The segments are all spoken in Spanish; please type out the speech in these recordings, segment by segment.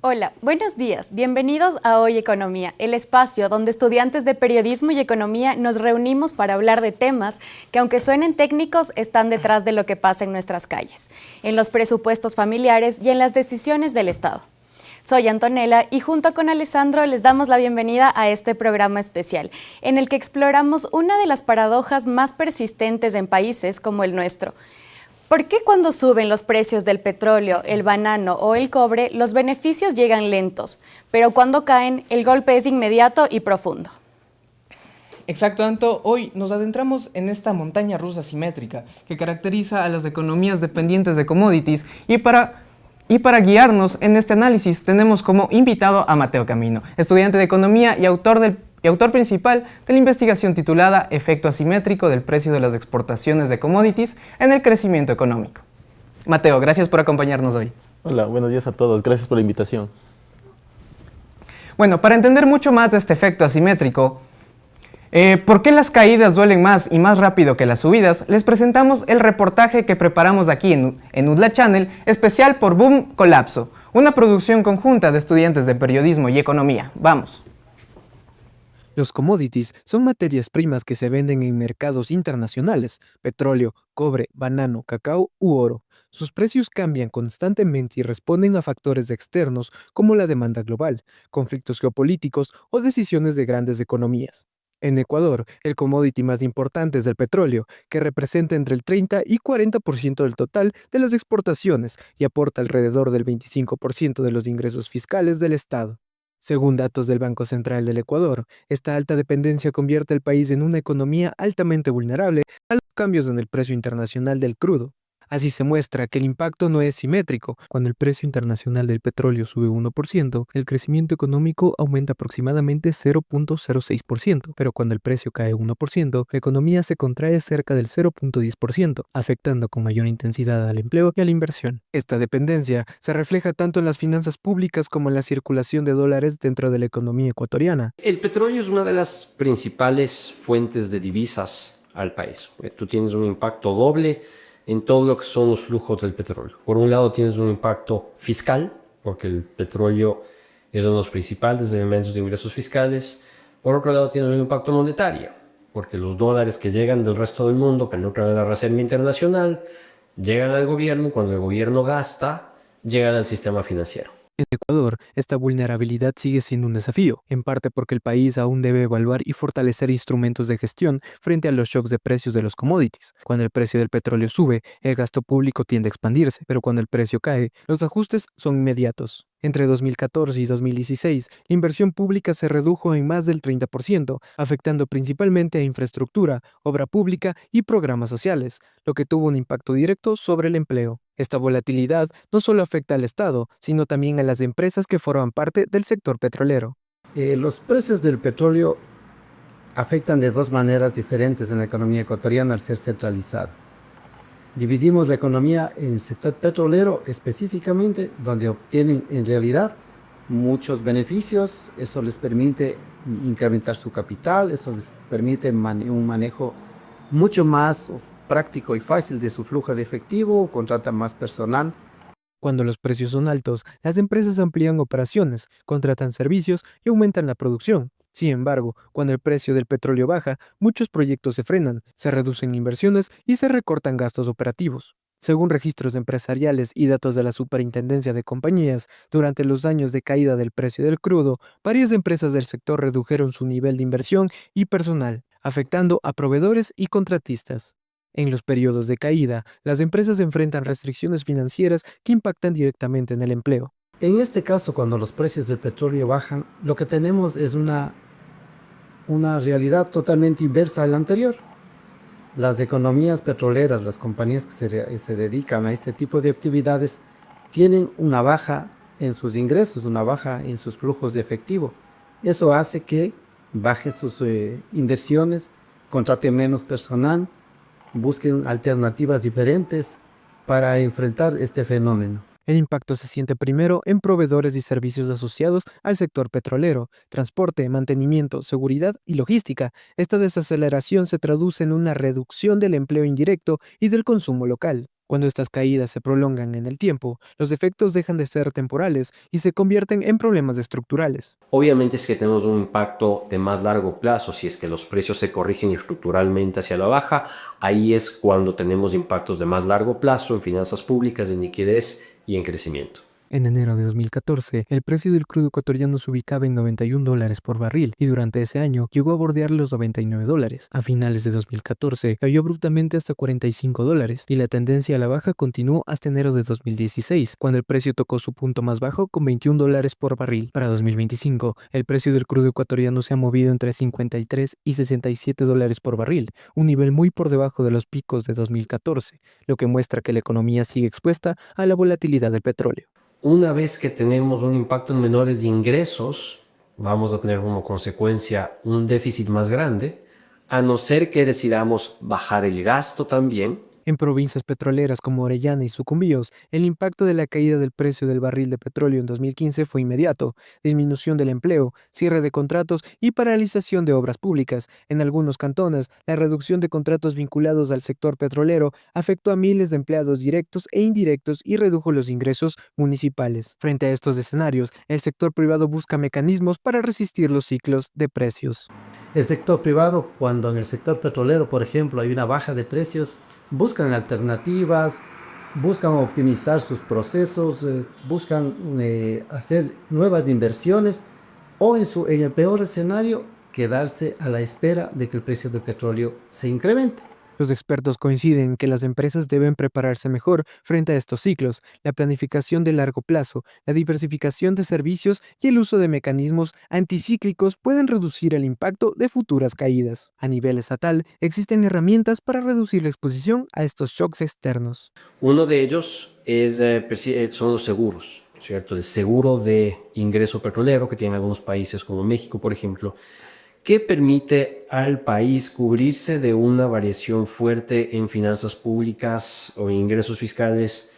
Hola, buenos días. Bienvenidos a Hoy Economía, el espacio donde estudiantes de periodismo y economía nos reunimos para hablar de temas que, aunque suenen técnicos, están detrás de lo que pasa en nuestras calles, en los presupuestos familiares y en las decisiones del Estado. Soy Antonella y junto con Alessandro les damos la bienvenida a este programa especial, en el que exploramos una de las paradojas más persistentes en países como el nuestro. ¿Por qué cuando suben los precios del petróleo, el banano o el cobre, los beneficios llegan lentos, pero cuando caen, el golpe es inmediato y profundo? Exacto, Anto. Hoy nos adentramos en esta montaña rusa simétrica que caracteriza a las economías dependientes de commodities y para guiarnos en este análisis tenemos como invitado a Mateo Camino, estudiante de economía y autor principal de la investigación titulada Efecto asimétrico del precio de las exportaciones de commodities en el crecimiento económico. Mateo, gracias por acompañarnos hoy. Hola, buenos días a todos. Gracias por la invitación. Bueno, para entender mucho más de este efecto asimétrico, ¿por qué las caídas duelen más y más rápido que las subidas? Les presentamos el reportaje que preparamos aquí en UDLA Channel, especial por Boom Colapso, una producción conjunta de estudiantes de periodismo y economía. Vamos. Los commodities son materias primas que se venden en mercados internacionales: petróleo, cobre, banano, cacao u oro. Sus precios cambian constantemente y responden a factores externos como la demanda global, conflictos geopolíticos o decisiones de grandes economías. En Ecuador, el commodity más importante es el petróleo, que representa entre el 30 y 40% del total de las exportaciones y aporta alrededor del 25% de los ingresos fiscales del Estado. Según datos del Banco Central del Ecuador, esta alta dependencia convierte al país en una economía altamente vulnerable a los cambios en el precio internacional del crudo. Así se muestra que el impacto no es simétrico. Cuando el precio internacional del petróleo sube 1%, el crecimiento económico aumenta aproximadamente 0.06%, pero cuando el precio cae 1%, la economía se contrae cerca del 0.10%, afectando con mayor intensidad al empleo y a la inversión. Esta dependencia se refleja tanto en las finanzas públicas como en la circulación de dólares dentro de la economía ecuatoriana. El petróleo es una de las principales fuentes de divisas al país. Tú tienes un impacto doble en todo lo que son los flujos del petróleo. Por un lado tienes un impacto fiscal, porque el petróleo es uno de los principales elementos de ingresos fiscales. Por otro lado tienes un impacto monetario, porque los dólares que llegan del resto del mundo, que nutren la Reserva Internacional, llegan al gobierno y cuando el gobierno gasta, llegan al sistema financiero. En Ecuador, esta vulnerabilidad sigue siendo un desafío, en parte porque el país aún debe evaluar y fortalecer instrumentos de gestión frente a los shocks de precios de los commodities. Cuando el precio del petróleo sube, el gasto público tiende a expandirse, pero cuando el precio cae, los ajustes son inmediatos. Entre 2014 y 2016, la inversión pública se redujo en más del 30%, afectando principalmente a infraestructura, obra pública y programas sociales, lo que tuvo un impacto directo sobre el empleo. Esta volatilidad no solo afecta al Estado, sino también a las empresas que forman parte del sector petrolero. Los precios del petróleo afectan de dos maneras diferentes en la economía ecuatoriana al ser centralizada. Dividimos la economía en el sector petrolero específicamente, donde obtienen en realidad muchos beneficios. Eso les permite incrementar su capital, eso les permite un manejo mucho más práctico y fácil de su flujo de efectivo, contratan más personal. Cuando los precios son altos, las empresas amplían operaciones, contratan servicios y aumentan la producción. Sin embargo, cuando el precio del petróleo baja, muchos proyectos se frenan, se reducen inversiones y se recortan gastos operativos. Según registros empresariales y datos de la Superintendencia de Compañías, durante los años de caída del precio del crudo, varias empresas del sector redujeron su nivel de inversión y personal, afectando a proveedores y contratistas. En los periodos de caída, las empresas enfrentan restricciones financieras que impactan directamente en el empleo. En este caso, cuando los precios del petróleo bajan, lo que tenemos es una realidad totalmente inversa a la anterior. Las economías petroleras, las compañías que se dedican a este tipo de actividades, tienen una baja en sus ingresos, una baja en sus flujos de efectivo. Eso hace que bajen sus inversiones, contraten menos personal, busquen alternativas diferentes para enfrentar este fenómeno. El impacto se siente primero en proveedores y servicios asociados al sector petrolero: transporte, mantenimiento, seguridad y logística. Esta desaceleración se traduce en una reducción del empleo indirecto y del consumo local. Cuando estas caídas se prolongan en el tiempo, los efectos dejan de ser temporales y se convierten en problemas estructurales. Obviamente es que tenemos un impacto de más largo plazo, si es que los precios se corrigen estructuralmente hacia la baja, ahí es cuando tenemos impactos de más largo plazo en finanzas públicas, en liquidez y en crecimiento. En enero de 2014, el precio del crudo ecuatoriano se ubicaba en $91 por barril y durante ese año llegó a bordear los $99. A finales de 2014 cayó abruptamente hasta $45 y la tendencia a la baja continuó hasta enero de 2016, cuando el precio tocó su punto más bajo con $21 por barril. Para 2025, el precio del crudo ecuatoriano se ha movido entre $53 y $67 por barril, un nivel muy por debajo de los picos de 2014, lo que muestra que la economía sigue expuesta a la volatilidad del petróleo. Una vez que tenemos un impacto en menores de ingresos, vamos a tener como consecuencia un déficit más grande, a no ser que decidamos bajar el gasto también. En provincias petroleras como Orellana y Sucumbíos, el impacto de la caída del precio del barril de petróleo en 2015 fue inmediato: disminución del empleo, cierre de contratos y paralización de obras públicas. En algunos cantones, la reducción de contratos vinculados al sector petrolero afectó a miles de empleados directos e indirectos y redujo los ingresos municipales. Frente a estos escenarios, el sector privado busca mecanismos para resistir los ciclos de precios. El sector privado, cuando en el sector petrolero, por ejemplo, hay una baja de precios, buscan alternativas, buscan optimizar sus procesos, buscan hacer nuevas inversiones o en el peor escenario, quedarse a la espera de que el precio del petróleo se incremente. Los expertos coinciden en que las empresas deben prepararse mejor frente a estos ciclos. La planificación de largo plazo, la diversificación de servicios y el uso de mecanismos anticíclicos pueden reducir el impacto de futuras caídas. A nivel estatal, existen herramientas para reducir la exposición a estos shocks externos. Uno de ellos son los seguros, ¿cierto? El seguro de ingreso petrolero que tienen algunos países como México, por ejemplo, que permite al país cubrirse de una variación fuerte en finanzas públicas o en ingresos fiscales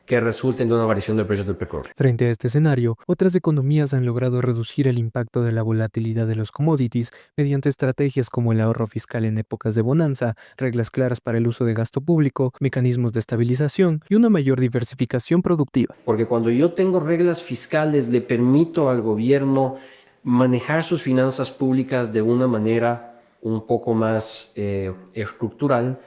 que resulten de una variación del precio del petróleo. Frente a este escenario, otras economías han logrado reducir el impacto de la volatilidad de los commodities mediante estrategias como el ahorro fiscal en épocas de bonanza, reglas claras para el uso de gasto público, mecanismos de estabilización y una mayor diversificación productiva. Porque cuando yo tengo reglas fiscales, le permito al gobierno manejar sus finanzas públicas de una manera un poco más estructural,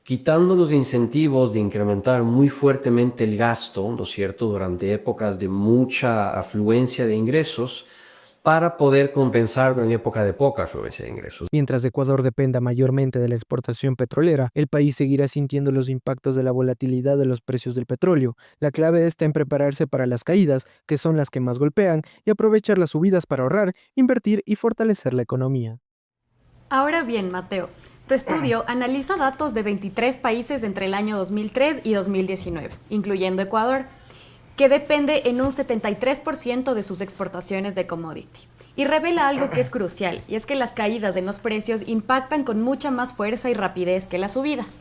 quitando los incentivos de incrementar muy fuertemente el gasto, ¿no es cierto?, durante épocas de mucha afluencia de ingresos, para poder compensarlo en época de poca afluencia de ingresos. Mientras Ecuador dependa mayormente de la exportación petrolera, el país seguirá sintiendo los impactos de la volatilidad de los precios del petróleo. La clave está en prepararse para las caídas, que son las que más golpean, y aprovechar las subidas para ahorrar, invertir y fortalecer la economía. Ahora bien, Mateo, tu estudio analiza datos de 23 países entre el año 2003 y 2019, incluyendo Ecuador, que depende en un 73% de sus exportaciones de commodity. Y revela algo que es crucial, y es que las caídas en los precios impactan con mucha más fuerza y rapidez que las subidas.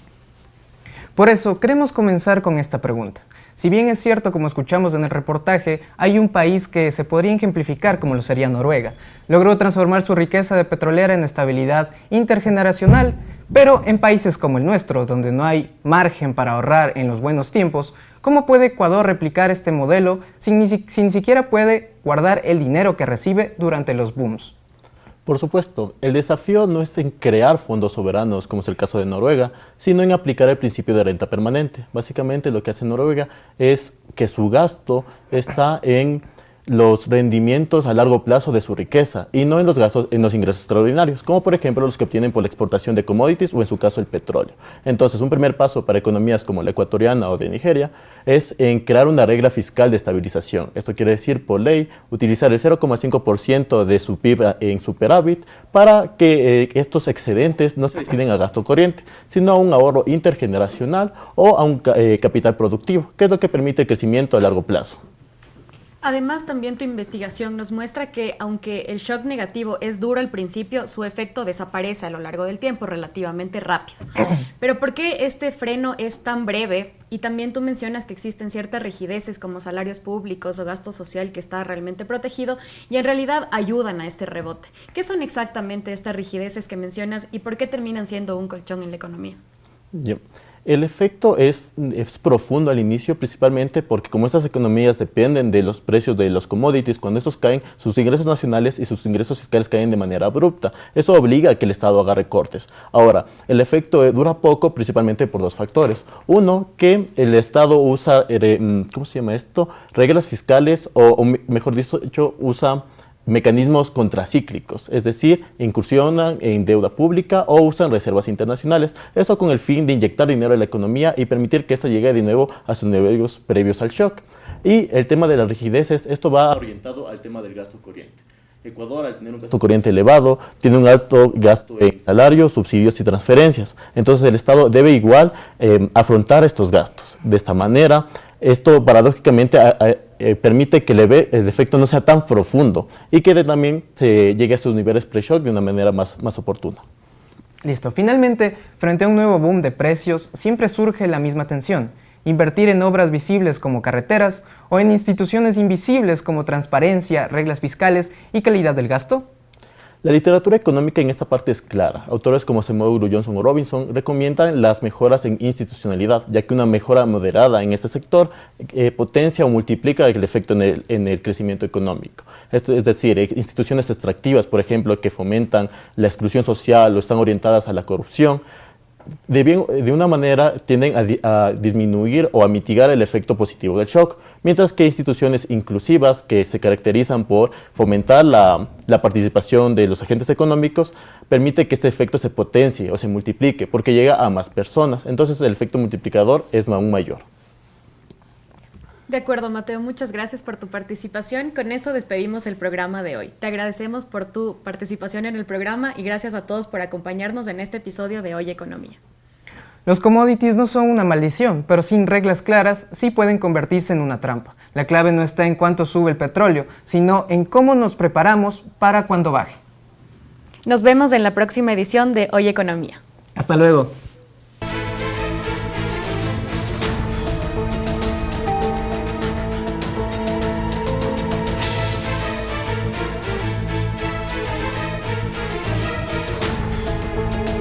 Por eso, queremos comenzar con esta pregunta. Si bien es cierto, como escuchamos en el reportaje, hay un país que se podría ejemplificar como lo sería Noruega. Logró transformar su riqueza de petrolera en estabilidad intergeneracional, pero en países como el nuestro, donde no hay margen para ahorrar en los buenos tiempos, ¿cómo puede Ecuador replicar este modelo sin ni siquiera puede guardar el dinero que recibe durante los booms? Por supuesto, el desafío no es en crear fondos soberanos, como es el caso de Noruega, sino en aplicar el principio de renta permanente. Básicamente lo que hace Noruega es que su gasto está en los rendimientos a largo plazo de su riqueza y no en los gastos, en los ingresos extraordinarios, como por ejemplo los que obtienen por la exportación de commodities o en su caso el petróleo. Entonces, un primer paso para economías como la ecuatoriana o de Nigeria es en crear una regla fiscal de estabilización. Esto quiere decir, por ley, utilizar el 0,5% de su PIB en superávit para que estos excedentes no se destinen a gasto corriente, sino a un ahorro intergeneracional o a un capital productivo, que es lo que permite el crecimiento a largo plazo. Además, también tu investigación nos muestra que, aunque el shock negativo es duro al principio, su efecto desaparece a lo largo del tiempo relativamente rápido. Pero ¿por qué este freno es tan breve? Y también tú mencionas que existen ciertas rigideces como salarios públicos o gasto social que está realmente protegido y en realidad ayudan a este rebote. ¿Qué son exactamente estas rigideces que mencionas y por qué terminan siendo un colchón en la economía? Yeah. El efecto es profundo al inicio, principalmente porque como estas economías dependen de los precios de los commodities, cuando estos caen, sus ingresos nacionales y sus ingresos fiscales caen de manera abrupta. Eso obliga a que el Estado haga recortes. Ahora, el efecto dura poco, principalmente por dos factores. Uno, que el Estado usa, ¿cómo se llama esto? Reglas fiscales o mejor dicho, usa mecanismos contracíclicos, es decir, incursionan en deuda pública o usan reservas internacionales, eso con el fin de inyectar dinero a la economía y permitir que ésta llegue de nuevo a sus niveles previos al shock. Y el tema de las rigideces, esto va orientado al tema del gasto corriente. Ecuador, al tener un gasto corriente elevado, tiene un alto gasto en salarios, subsidios y transferencias. Entonces el Estado debe igual afrontar estos gastos. De esta manera, esto paradójicamente permite que el efecto no sea tan profundo y que también se llegue a sus niveles pre-shock de una manera más oportuna. Listo. Finalmente, frente a un nuevo boom de precios, siempre surge la misma tensión. Invertir en obras visibles como carreteras o en instituciones invisibles como transparencia, reglas fiscales y calidad del gasto. La literatura económica en esta parte es clara. Autores como Semoglu, Johnson o Robinson recomiendan las mejoras en institucionalidad, ya que una mejora moderada en este sector potencia o multiplica el efecto en el crecimiento económico. Esto es decir, instituciones extractivas, por ejemplo, que fomentan la exclusión social o están orientadas a la corrupción, de una manera tienden a disminuir o a mitigar el efecto positivo del shock, mientras que instituciones inclusivas que se caracterizan por fomentar la participación de los agentes económicos permite que este efecto se potencie o se multiplique porque llega a más personas, entonces el efecto multiplicador es aún mayor. De acuerdo, Mateo, muchas gracias por tu participación. Con eso despedimos el programa de hoy. Te agradecemos por tu participación en el programa y gracias a todos por acompañarnos en este episodio de Hoy Economía. Los commodities no son una maldición, pero sin reglas claras sí pueden convertirse en una trampa. La clave no está en cuánto sube el petróleo, sino en cómo nos preparamos para cuando baje. Nos vemos en la próxima edición de Hoy Economía. Hasta luego.